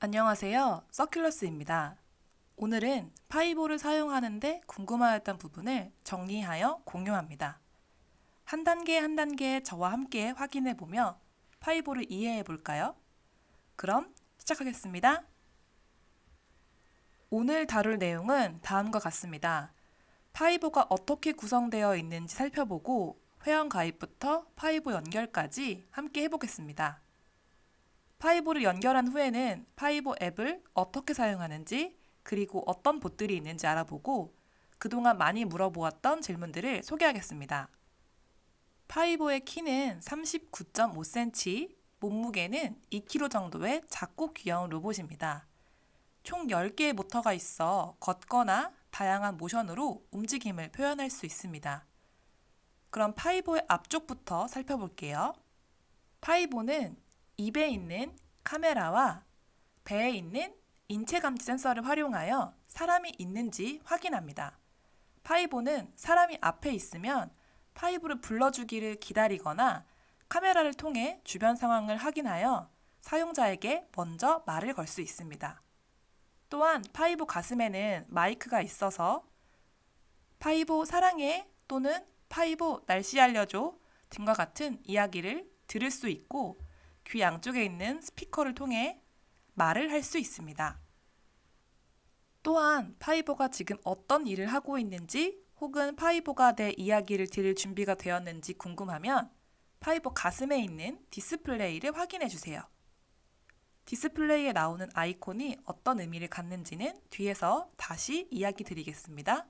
안녕하세요. 서큘러스입니다. 오늘은 파이보를 사용하는데 궁금하였던 부분을 정리하여 공유합니다. 한 단계 한 단계 저와 함께 확인해 보며 파이보를 이해해 볼까요? 그럼 시작하겠습니다. 오늘 다룰 내용은 다음과 같습니다. 파이보가 어떻게 구성되어 있는지 살펴보고 회원 가입부터 파이보 연결까지 함께 해보겠습니다. 파이보를 연결한 후에는 파이보 앱을 어떻게 사용하는지 그리고 어떤 봇들이 있는지 알아보고 그동안 많이 물어보았던 질문들을 소개하겠습니다. 파이보의 키는 39.5cm, 몸무게는 2kg 정도의 작고 귀여운 로봇입니다. 총 10개의 모터가 있어 걷거나 다양한 모션으로 움직임을 표현할 수 있습니다. 그럼 파이보의 앞쪽부터 살펴볼게요. 파이보는 입에 있는 카메라와 배에 있는 인체감지 센서를 활용하여 사람이 있는지 확인합니다. 파이보는 사람이 앞에 있으면 파이보를 불러주기를 기다리거나 카메라를 통해 주변 상황을 확인하여 사용자에게 먼저 말을 걸 수 있습니다. 또한 파이보 가슴에는 마이크가 있어서 파이보 사랑해 또는 파이보 날씨 알려줘 등과 같은 이야기를 들을 수 있고 귀 양쪽에 있는 스피커를 통해 말을 할 수 있습니다. 또한 파이보가 지금 어떤 일을 하고 있는지 혹은 파이보가 내 이야기를 들을 준비가 되었는지 궁금하면 파이보 가슴에 있는 디스플레이를 확인해 주세요. 디스플레이에 나오는 아이콘이 어떤 의미를 갖는지는 뒤에서 다시 이야기 드리겠습니다.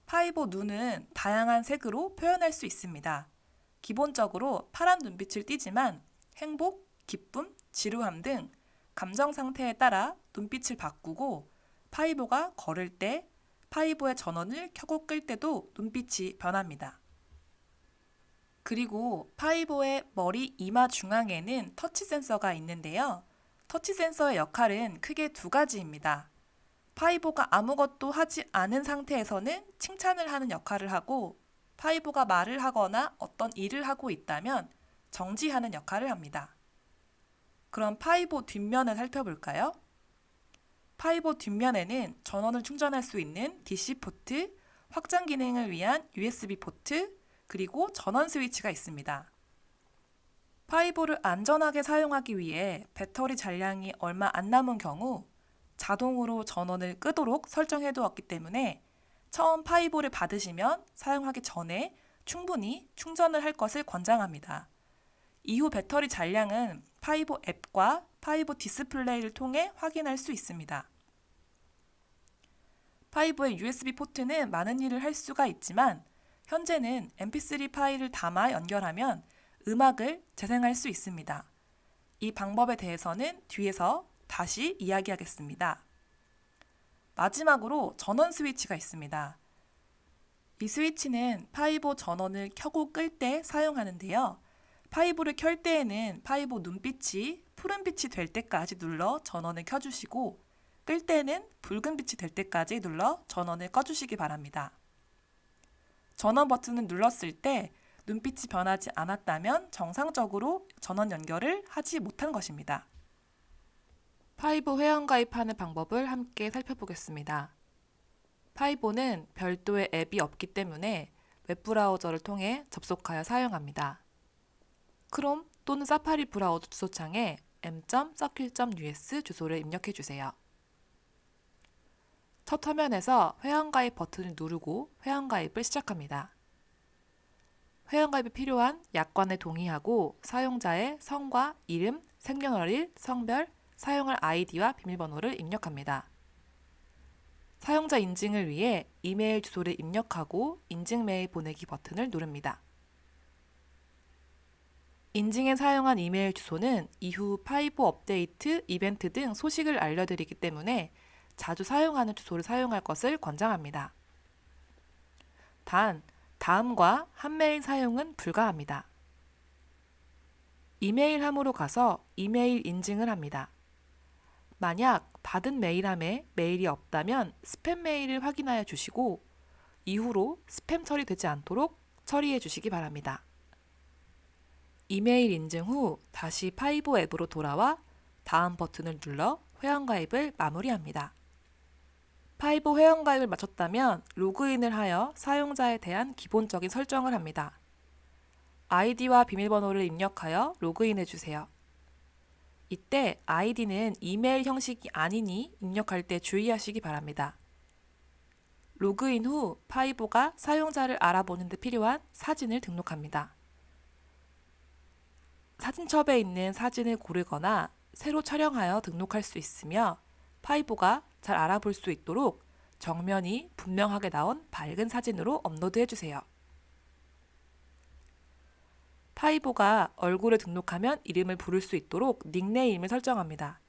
파이보 눈은 다양한 색으로 표현할 수 있습니다. 기본적으로 파란 눈빛을 띠지만 행복, 기쁨, 지루함 등 감정 상태에 따라 눈빛을 바꾸고 파이보가 걸을 때, 파이보의 전원을 켜고 끌 때도 눈빛이 변합니다. 그리고 파이보의 머리 이마 중앙에는 터치 센서가 있는데요. 터치 센서의 역할은 크게 두 가지입니다. 파이보가 아무것도 하지 않은 상태에서는 칭찬을 하는 역할을 하고 파이보가 말을 하거나 어떤 일을 하고 있다면 정지하는 역할을 합니다. 그럼 파이보 뒷면을 살펴볼까요? 파이보 뒷면에는 전원을 충전할 수 있는 DC 포트, 확장 기능을 위한 USB 포트, 그리고 전원 스위치가 있습니다. 파이보를 안전하게 사용하기 위해 배터리 잔량이 얼마 안 남은 경우 자동으로 전원을 끄도록 설정해 두었기 때문에 처음 파이보를 받으시면 사용하기 전에 충분히 충전을 할 것을 권장합니다. 이후 배터리 잔량은 파이보 앱과 파이보 디스플레이를 통해 확인할 수 있습니다. 파이보의 USB 포트는 많은 일을 할 수가 있지만 현재는 mp3 파일을 담아 연결하면 음악을 재생할 수 있습니다. 이 방법에 대해서는 뒤에서 다시 이야기하겠습니다. 마지막으로 전원 스위치가 있습니다. 이 스위치는 파이보 전원을 켜고 끌 때 사용하는데요. 파이보를 켤 때에는 파이보 눈빛이 푸른빛이 될 때까지 눌러 전원을 켜주시고 끌 때는 붉은빛이 될 때까지 눌러 전원을 꺼주시기 바랍니다. 전원 버튼을 눌렀을 때 눈빛이 변하지 않았다면 정상적으로 전원 연결을 하지 못한 것입니다. 파이보 회원 가입하는 방법을 함께 살펴보겠습니다. 파이보는 별도의 앱이 없기 때문에 웹브라우저를 통해 접속하여 사용합니다. 크롬 또는 사파리 브라우저 주소창에 m.circle.us 주소를 입력해 주세요. 첫 화면에서 회원가입 버튼을 누르고 회원가입을 시작합니다. 회원가입에 필요한 약관에 동의하고 사용자의 성과 이름, 생년월일, 성별, 사용할 아이디와 비밀번호를 입력합니다. 사용자 인증을 위해 이메일 주소를 입력하고 인증 메일 보내기 버튼을 누릅니다. 인증에 사용한 이메일 주소는 이후 파이보 업데이트, 이벤트 등 소식을 알려드리기 때문에 자주 사용하는 주소를 사용할 것을 권장합니다. 단, 다음과 한 메일 사용은 불가합니다. 이메일 함으로 가서 이메일 인증을 합니다. 만약 받은 메일함에 메일이 없다면 스팸 메일을 확인하여 주시고 이후로 스팸 처리되지 않도록 처리해 주시기 바랍니다. 이메일 인증 후 다시 파이보 앱으로 돌아와 다음 버튼을 눌러 회원가입을 마무리합니다. 파이보 회원가입을 마쳤다면 로그인을 하여 사용자에 대한 기본적인 설정을 합니다. 아이디와 비밀번호를 입력하여 로그인해 주세요. 이때 아이디는 이메일 형식이 아니니 입력할 때 주의하시기 바랍니다. 로그인 후 파이보가 사용자를 알아보는 데 필요한 사진을 등록합니다. 사진첩에 있는 사진을 고르거나 새로 촬영하여 등록할 수 있으며 파이보가 잘 알아볼 수 있도록 정면이 분명하게 나온 밝은 사진으로 업로드해 주세요. 파이보가 얼굴을 등록하면 이름을 부를 수 있도록 닉네임을 설정합니다.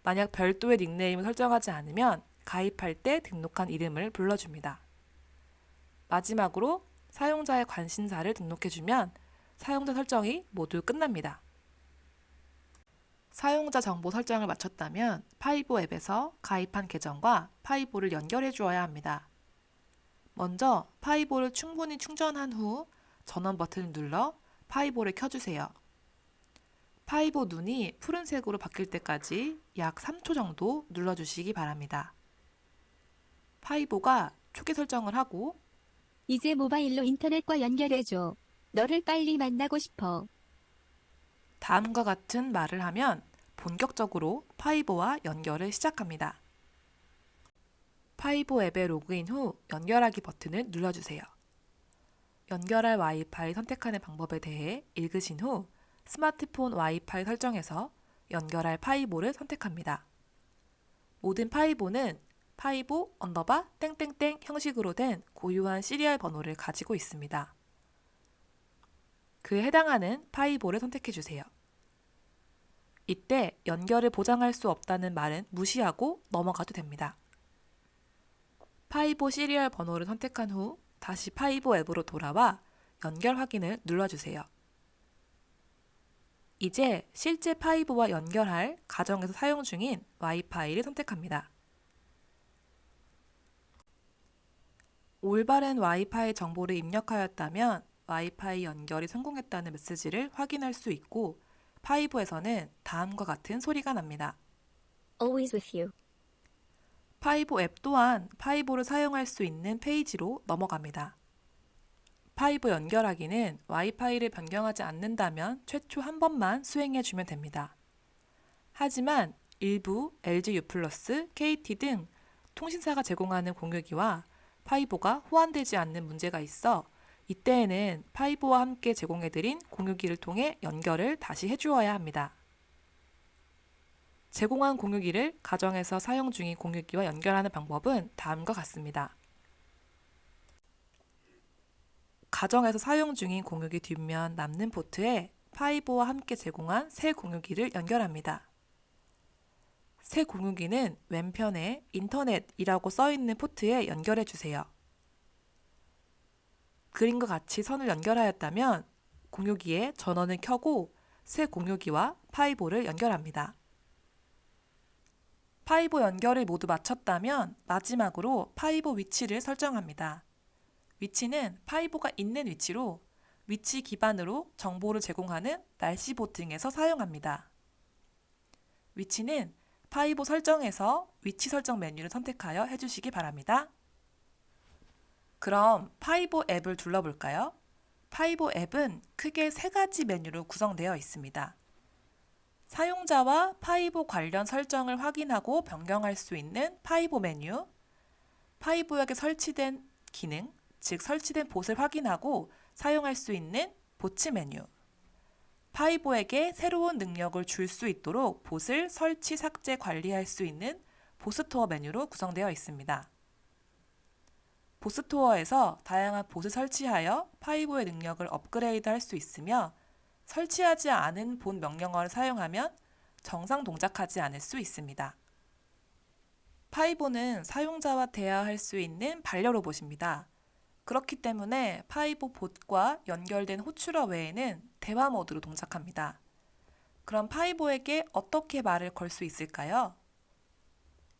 만약 별도의 닉네임을 설정하지 않으면 가입할 때 등록한 이름을 불러줍니다. 마지막으로 사용자의 관심사를 등록해주면 사용자 설정이 모두 끝납니다. 사용자 정보 설정을 마쳤다면 파이보 앱에서 가입한 계정과 파이보를 연결해 주어야 합니다. 먼저 파이보를 충분히 충전한 후 전원 버튼을 눌러 파이보를 켜주세요. 파이보 눈이 푸른색으로 바뀔 때까지 약 3초 정도 눌러주시기 바랍니다. 파이보가 초기 설정을 하고 이제 모바일로 인터넷과 연결해줘. 너를 빨리 만나고 싶어. 다음과 같은 말을 하면 본격적으로 파이보와 연결을 시작합니다. 파이보 앱에 로그인 후 연결하기 버튼을 눌러주세요. 연결할 와이파이 선택하는 방법에 대해 읽으신 후 스마트폰 와이파이 설정에서 연결할 파이보를 선택합니다. 모든 파이보는 파이보 언더바 땡땡땡 형식으로 된 고유한 시리얼 번호를 가지고 있습니다. 그에 해당하는 파이보를 선택해주세요. 이때 연결을 보장할 수 없다는 말은 무시하고 넘어가도 됩니다. 파이보 시리얼 번호를 선택한 후 다시 파이보 앱으로 돌아와 연결 확인을 눌러주세요. 이제 실제 파이보와 연결할 가정에서 사용 중인 와이파이를 선택합니다. 올바른 와이파이 정보를 입력하였다면 와이파이 연결이 성공했다는 메시지를 확인할 수 있고 파이보에서는 다음과 같은 소리가 납니다. Always with you. 파이보 앱 또한 파이보를 사용할 수 있는 페이지로 넘어갑니다. 파이보 연결하기는 와이파이를 변경하지 않는다면 최초 한 번만 수행해주면 됩니다. 하지만 일부 LG U+, KT 등 통신사가 제공하는 공유기와 파이보가 호환되지 않는 문제가 있어 이때에는 파이보와 함께 제공해드린 공유기를 통해 연결을 다시 해주어야 합니다. 제공한 공유기를 가정에서 사용 중인 공유기와 연결하는 방법은 다음과 같습니다. 가정에서 사용 중인 공유기 뒷면 남는 포트에 파이보와 함께 제공한 새 공유기를 연결합니다. 새 공유기는 왼편에 인터넷이라고 써있는 포트에 연결해 주세요. 그림과 같이 선을 연결하였다면 공유기에 전원을 켜고 새 공유기와 파이보를 연결합니다. 파이보 연결을 모두 마쳤다면 마지막으로 파이보 위치를 설정합니다. 위치는 파이보가 있는 위치로 위치 기반으로 정보를 제공하는 날씨봇 등에서 사용합니다. 위치는 파이보 설정에서 위치 설정 메뉴를 선택하여 해주시기 바랍니다. 그럼 파이보 앱을 둘러볼까요? 파이보 앱은 크게 세 가지 메뉴로 구성되어 있습니다. 사용자와 파이보 관련 설정을 확인하고 변경할 수 있는 파이보 메뉴, 파이보역에 설치된 기능, 즉 설치된 봇을 확인하고 사용할 수 있는 보츠 메뉴, 파이보에게 새로운 능력을 줄 수 있도록 봇을 설치, 삭제, 관리할 수 있는 봇스토어 메뉴로 구성되어 있습니다. 봇스토어에서 다양한 봇을 설치하여 파이보의 능력을 업그레이드 할 수 있으며 설치하지 않은 본 명령어를 사용하면 정상 동작하지 않을 수 있습니다. 파이보는 사용자와 대화할 수 있는 반려 로봇입니다. 그렇기 때문에 파이보 봇과 연결된 호출어 외에는 대화 모드로 동작합니다. 그럼 파이보에게 어떻게 말을 걸 수 있을까요?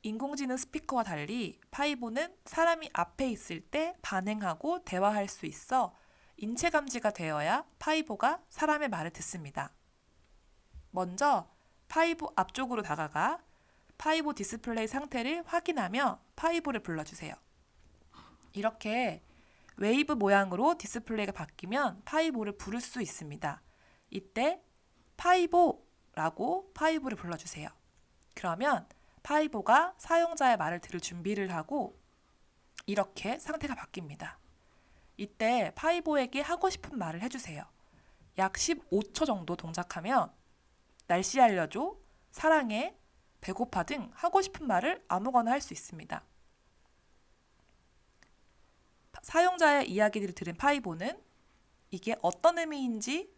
인공지능 스피커와 달리 파이보는 사람이 앞에 있을 때 반응하고 대화할 수 있어 인체 감지가 되어야 파이보가 사람의 말을 듣습니다. 먼저 파이보 앞쪽으로 다가가 파이보 디스플레이 상태를 확인하며 파이보를 불러주세요. 이렇게 웨이브 모양으로 디스플레이가 바뀌면 파이보를 부를 수 있습니다. 이때 파이보라고 파이보를 불러주세요. 그러면 파이보가 사용자의 말을 들을 준비를 하고 이렇게 상태가 바뀝니다. 이때 파이보에게 하고 싶은 말을 해주세요. 약 15초 정도 동작하면 날씨 알려줘, 사랑해, 배고파 등 하고 싶은 말을 아무거나 할 수 있습니다. 사용자의 이야기를 들은 파이보는 이게 어떤 의미인지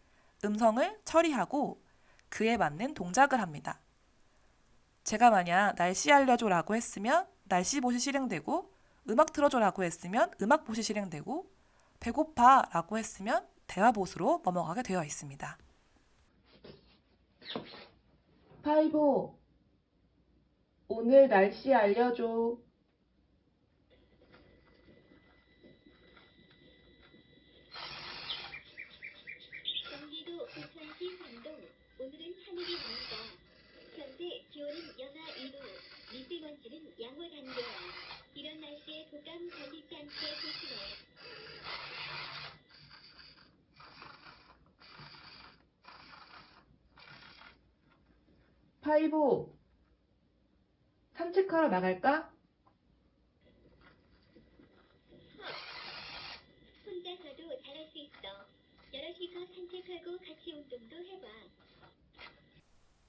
음성을 처리하고 그에 맞는 동작을 합니다. 제가 만약 날씨 알려줘라고 했으면 날씨봇이 실행되고 음악 틀어줘라고 했으면 음악봇이 실행되고 배고파라고 했으면 대화봇으로 넘어가게 되어 있습니다. 파이보, 오늘 날씨 알려줘. 경기도 부천시 상동, 오늘은 하늘이 맑다. 현재 기온은 영하 2도, 미세먼지는 양호 단계야. 이런 날씨에 독감 걸리지 않게 조심해. 파이보, 산책하러 나갈까? 혼자서도 잘할 수 있어. 여럿이서 산책하고 같이 운동도 해봐.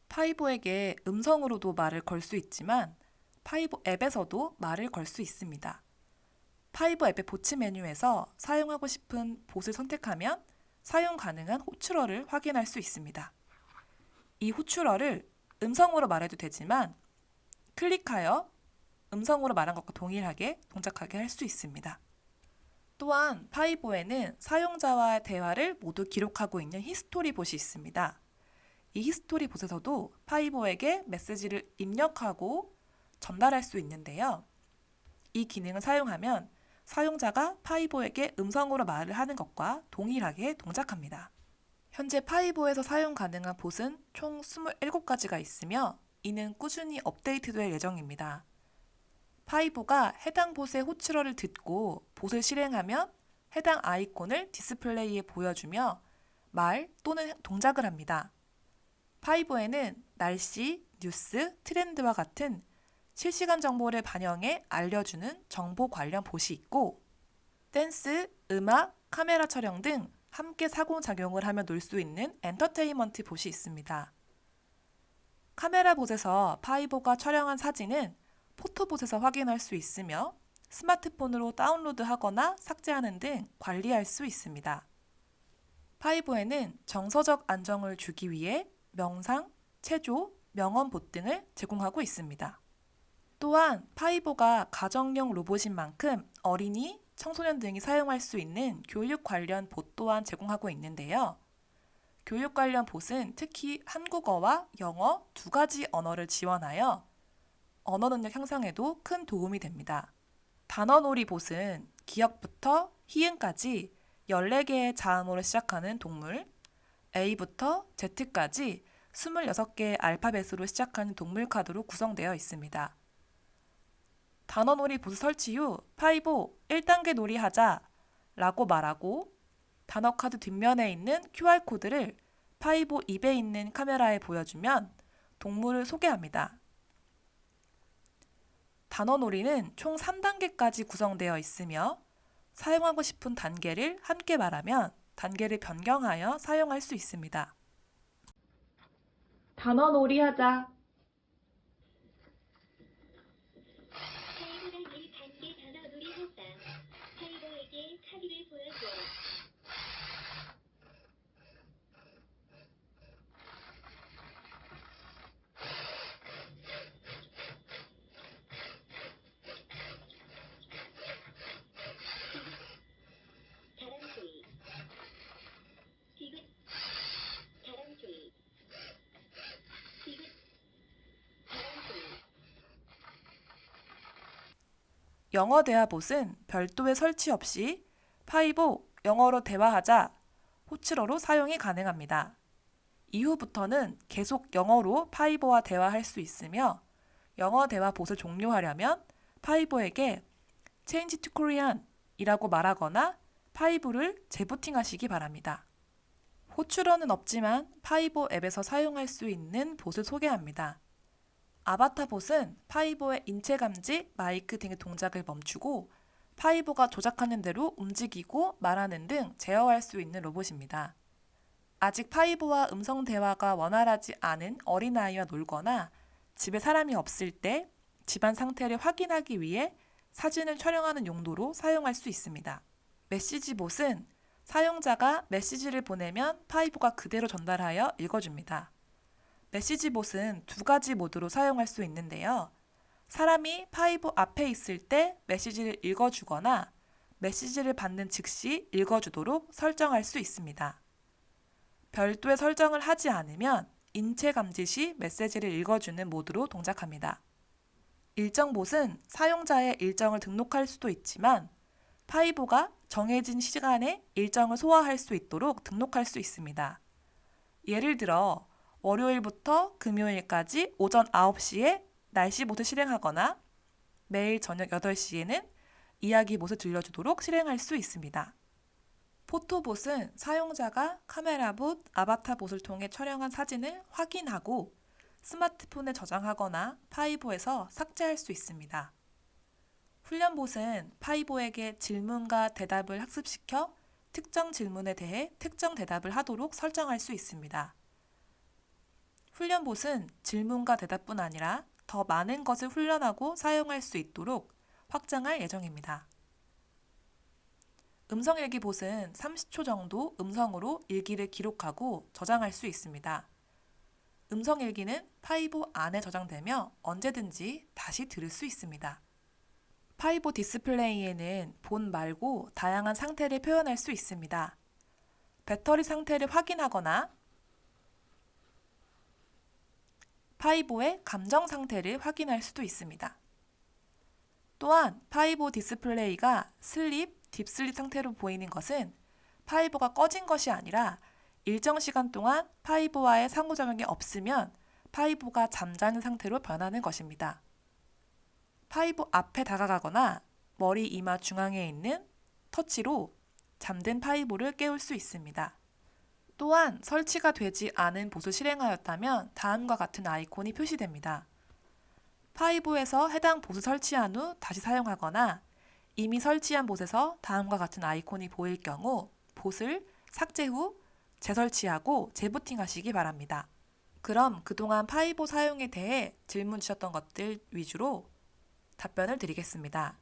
파이보에게 음성으로도 말을 걸 수 있지만 파이보 앱에서도 말을 걸 수 있습니다. 파이보 앱의 보츠 메뉴에서 사용하고 싶은 봇을 선택하면 사용 가능한 호출어를 확인할 수 있습니다. 이 호출어를 음성으로 말해도 되지만 클릭하여 음성으로 말한 것과 동일하게 동작하게 할 수 있습니다. 또한 파이보에는 사용자와의 대화를 모두 기록하고 있는 히스토리 봇이 있습니다. 이 히스토리 봇에서도 파이보에게 메시지를 입력하고 전달할 수 있는데요. 이 기능을 사용하면 사용자가 파이보에게 음성으로 말을 하는 것과 동일하게 동작합니다. 현재 파이보에서 사용 가능한 봇은 총 27가지가 있으며 이는 꾸준히 업데이트될 예정입니다. 파이보가 해당 봇의 호출어를 듣고 봇을 실행하면 해당 아이콘을 디스플레이에 보여주며 말 또는 동작을 합니다. 파이보에는 날씨, 뉴스, 트렌드와 같은 실시간 정보를 반영해 알려주는 정보 관련 봇이 있고 댄스, 음악, 카메라 촬영 등 함께 상호작용을 하며 놀 수 있는 엔터테인먼트 봇이 있습니다. 카메라 봇에서 파이보가 촬영한 사진은 포토봇에서 확인할 수 있으며 스마트폰으로 다운로드하거나 삭제하는 등 관리할 수 있습니다. 파이보에는 정서적 안정을 주기 위해 명상, 체조, 명언봇 등을 제공하고 있습니다. 또한 파이보가 가정용 로봇인 만큼 어린이, 청소년 등이 사용할 수 있는 교육 관련 봇 또한 제공하고 있는데요. 교육 관련 봇은 특히 한국어와 영어 두 가지 언어를 지원하여 언어 능력 향상에도 큰 도움이 됩니다. 단어놀이 봇은 기역부터 희응까지 14개의 자음으로 시작하는 동물, A부터 Z까지 26개의 알파벳으로 시작하는 동물 카드로 구성되어 있습니다. 단어놀이 봇 설치 후 파이보 1단계 놀이 하자 라고 말하고 단어 카드 뒷면에 있는 QR코드를 파이보 입에 있는 카메라에 보여주면 동물을 소개합니다. 단어놀이는 총 3단계까지 구성되어 있으며 사용하고 싶은 단계를 함께 말하면 단계를 변경하여 사용할 수 있습니다. 단어놀이 하자. 파이보랑 1단계 단어놀이 하자. 파이보에게 카드를 보여줘. 다람쥐. 디귿. 다람쥐. 디귿. 다람쥐. 영어 대화봇은 별도의 설치 없이 파이보 영어로 대화하자 호출어로 사용이 가능합니다. 이후부터는 계속 영어로 파이보와 대화할 수 있으며 영어 대화 봇을 종료하려면 파이보에게 Change to Korean 이라고 말하거나 파이보를 재부팅하시기 바랍니다. 호출어는 없지만 파이보 앱에서 사용할 수 있는 봇을 소개합니다. 아바타 봇은 파이보의 인체 감지, 마이크 등의 동작을 멈추고 파이보가 조작하는 대로 움직이고 말하는 등 제어할 수 있는 로봇입니다. 아직 파이보와 음성 대화가 원활하지 않은 어린아이와 놀거나 집에 사람이 없을 때 집안 상태를 확인하기 위해 사진을 촬영하는 용도로 사용할 수 있습니다. 메시지 봇은 사용자가 메시지를 보내면 파이보가 그대로 전달하여 읽어줍니다. 메시지 봇은 두 가지 모드로 사용할 수 있는데요. 사람이 파이보 앞에 있을 때 메시지를 읽어주거나 메시지를 받는 즉시 읽어주도록 설정할 수 있습니다. 별도의 설정을 하지 않으면 인체 감지 시 메시지를 읽어주는 모드로 동작합니다. 일정 봇은 사용자의 일정을 등록할 수도 있지만 파이보가 정해진 시간에 일정을 소화할 수 있도록 등록할 수 있습니다. 예를 들어 월요일부터 금요일까지 오전 9시에 날씨 봇을 실행하거나 매일 저녁 8시에는 이야기 봇을 들려주도록 실행할 수 있습니다. 포토봇은 사용자가 카메라 봇, 아바타 봇을 통해 촬영한 사진을 확인하고 스마트폰에 저장하거나 파이보에서 삭제할 수 있습니다. 훈련봇은 파이보에게 질문과 대답을 학습시켜 특정 질문에 대해 특정 대답을 하도록 설정할 수 있습니다. 훈련봇은 질문과 대답뿐 아니라 더 많은 것을 훈련하고 사용할 수 있도록 확장할 예정입니다. 음성일기 봇은 30초 정도 음성으로 일기를 기록하고 저장할 수 있습니다. 음성일기는 파이보 안에 저장되며 언제든지 다시 들을 수 있습니다. 파이보 디스플레이에는 본 말고 다양한 상태를 표현할 수 있습니다. 배터리 상태를 확인하거나 파이보의 감정 상태를 확인할 수도 있습니다. 또한 파이보 디스플레이가 슬립, 딥슬립 상태로 보이는 것은 파이보가 꺼진 것이 아니라 일정 시간 동안 파이보와의 상호작용이 없으면 파이보가 잠자는 상태로 변하는 것입니다. 파이보 앞에 다가가거나 머리 이마 중앙에 있는 터치로 잠든 파이보를 깨울 수 있습니다. 또한 설치가 되지 않은 봇을 실행하였다면 다음과 같은 아이콘이 표시됩니다. 파이보에서 해당 봇을 설치한 후 다시 사용하거나 이미 설치한 봇에서 다음과 같은 아이콘이 보일 경우 봇을 삭제 후 재설치하고 재부팅하시기 바랍니다. 그럼 그동안 파이보 사용에 대해 질문 주셨던 것들 위주로 답변을 드리겠습니다.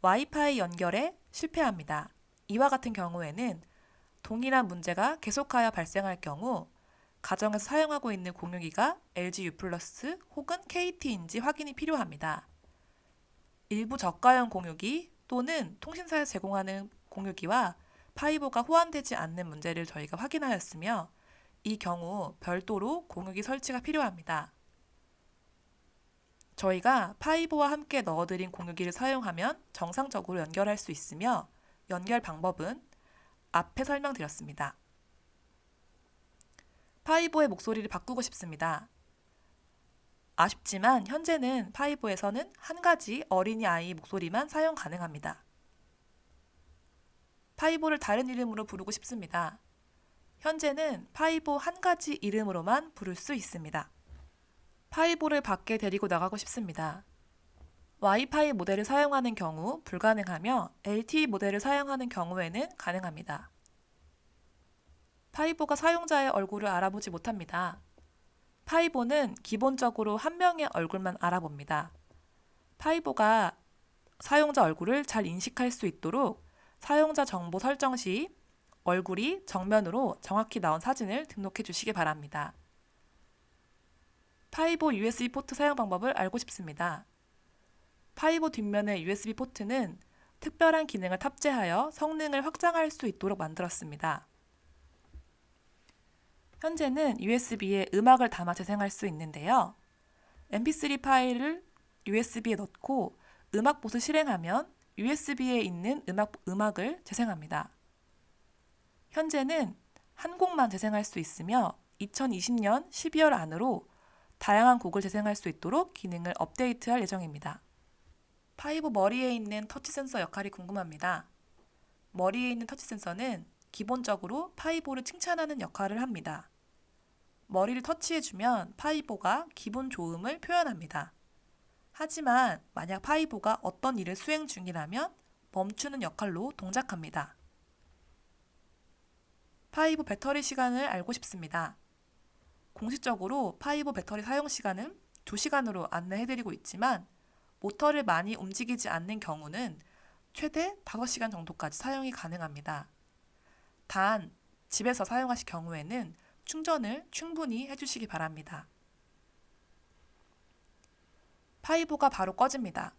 와이파이 연결에 실패합니다. 이와 같은 경우에는 동일한 문제가 계속하여 발생할 경우 가정에서 사용하고 있는 공유기가 LG U+ 혹은 KT인지 확인이 필요합니다. 일부 저가형 공유기 또는 통신사에서 제공하는 공유기와 파이보가 호환되지 않는 문제를 저희가 확인하였으며 이 경우 별도로 공유기 설치가 필요합니다. 저희가 파이보와 함께 넣어드린 공유기를 사용하면 정상적으로 연결할 수 있으며 연결 방법은 앞에 설명드렸습니다. 파이보의 목소리를 바꾸고 싶습니다. 아쉽지만 현재는 파이보에서는 한 가지 어린이아이 목소리만 사용 가능합니다. 파이보를 다른 이름으로 부르고 싶습니다. 현재는 파이보 한 가지 이름으로만 부를 수 있습니다. 파이보를 밖에 데리고 나가고 싶습니다. 와이파이 모델을 사용하는 경우 불가능하며 LTE 모델을 사용하는 경우에는 가능합니다. 파이보가 사용자의 얼굴을 알아보지 못합니다. 파이보는 기본적으로 한 명의 얼굴만 알아봅니다. 파이보가 사용자 얼굴을 잘 인식할 수 있도록 사용자 정보 설정 시 얼굴이 정면으로 정확히 나온 사진을 등록해 주시기 바랍니다. 파이보 USB 포트 사용 방법을 알고 싶습니다. 파이보 뒷면의 USB 포트는 특별한 기능을 탑재하여 성능을 확장할 수 있도록 만들었습니다. 현재는 USB에 음악을 담아 재생할 수 있는데요. mp3 파일을 USB에 넣고 음악봇을 실행하면 USB에 있는 음악을 재생합니다. 현재는 한 곡만 재생할 수 있으며 2020년 12월 안으로 다양한 곡을 재생할 수 있도록 기능을 업데이트할 예정입니다. 파이보 머리에 있는 터치 센서 역할이 궁금합니다. 머리에 있는 터치 센서는 기본적으로 파이보를 칭찬하는 역할을 합니다. 머리를 터치해주면 파이보가 기분 좋음을 표현합니다. 하지만 만약 파이보가 어떤 일을 수행 중이라면 멈추는 역할로 동작합니다. 파이보 배터리 시간을 알고 싶습니다. 공식적으로 파이보 배터리 사용 시간은 2시간으로 안내해드리고 있지만 모터를 많이 움직이지 않는 경우는 최대 5시간 정도까지 사용이 가능합니다. 단, 집에서 사용하실 경우에는 충전을 충분히 해주시기 바랍니다. 파이보가 바로 꺼집니다.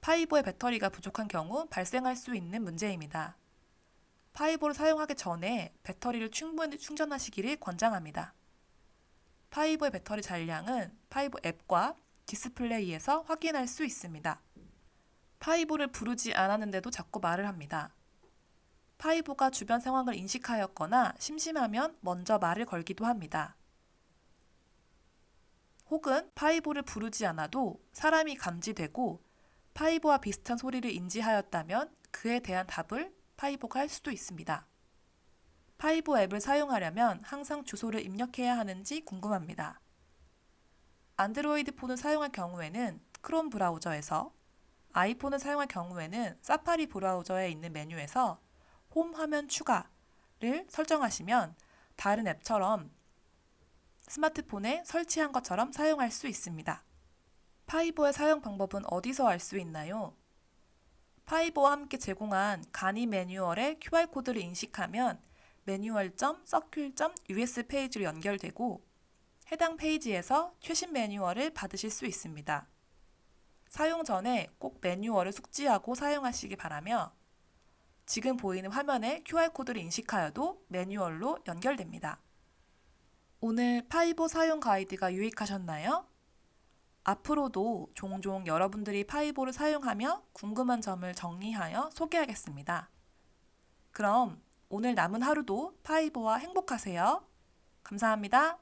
파이보의 배터리가 부족한 경우 발생할 수 있는 문제입니다. 파이보를 사용하기 전에 배터리를 충분히 충전하시기를 권장합니다. 파이보의 배터리 잔량은 파이보 앱과 디스플레이에서 확인할 수 있습니다. 파이보를 부르지 않았는데도 자꾸 말을 합니다. 파이보가 주변 상황을 인식하였거나 심심하면 먼저 말을 걸기도 합니다. 혹은 파이보를 부르지 않아도 사람이 감지되고 파이보와 비슷한 소리를 인지하였다면 그에 대한 답을 파이보가 할 수도 있습니다. 파이보 앱을 사용하려면 항상 주소를 입력해야 하는지 궁금합니다. 안드로이드 폰을 사용할 경우에는 크롬 브라우저에서, 아이폰을 사용할 경우에는 사파리 브라우저에 있는 메뉴에서 홈 화면 추가를 설정하시면 다른 앱처럼 스마트폰에 설치한 것처럼 사용할 수 있습니다. 파이보의 사용 방법은 어디서 알 수 있나요? 파이보와 함께 제공한 간이 매뉴얼의 QR코드를 인식하면 manual.circle.us 페이지로 연결되고 해당 페이지에서 최신 매뉴얼을 받으실 수 있습니다. 사용 전에 꼭 매뉴얼을 숙지하고 사용하시기 바라며 지금 보이는 화면에 QR코드를 인식하여도 매뉴얼로 연결됩니다. 오늘 파이보 사용 가이드가 유익하셨나요? 앞으로도 종종 여러분들이 파이보를 사용하며 궁금한 점을 정리하여 소개하겠습니다. 그럼 오늘 남은 하루도 파이보와 행복하세요. 감사합니다.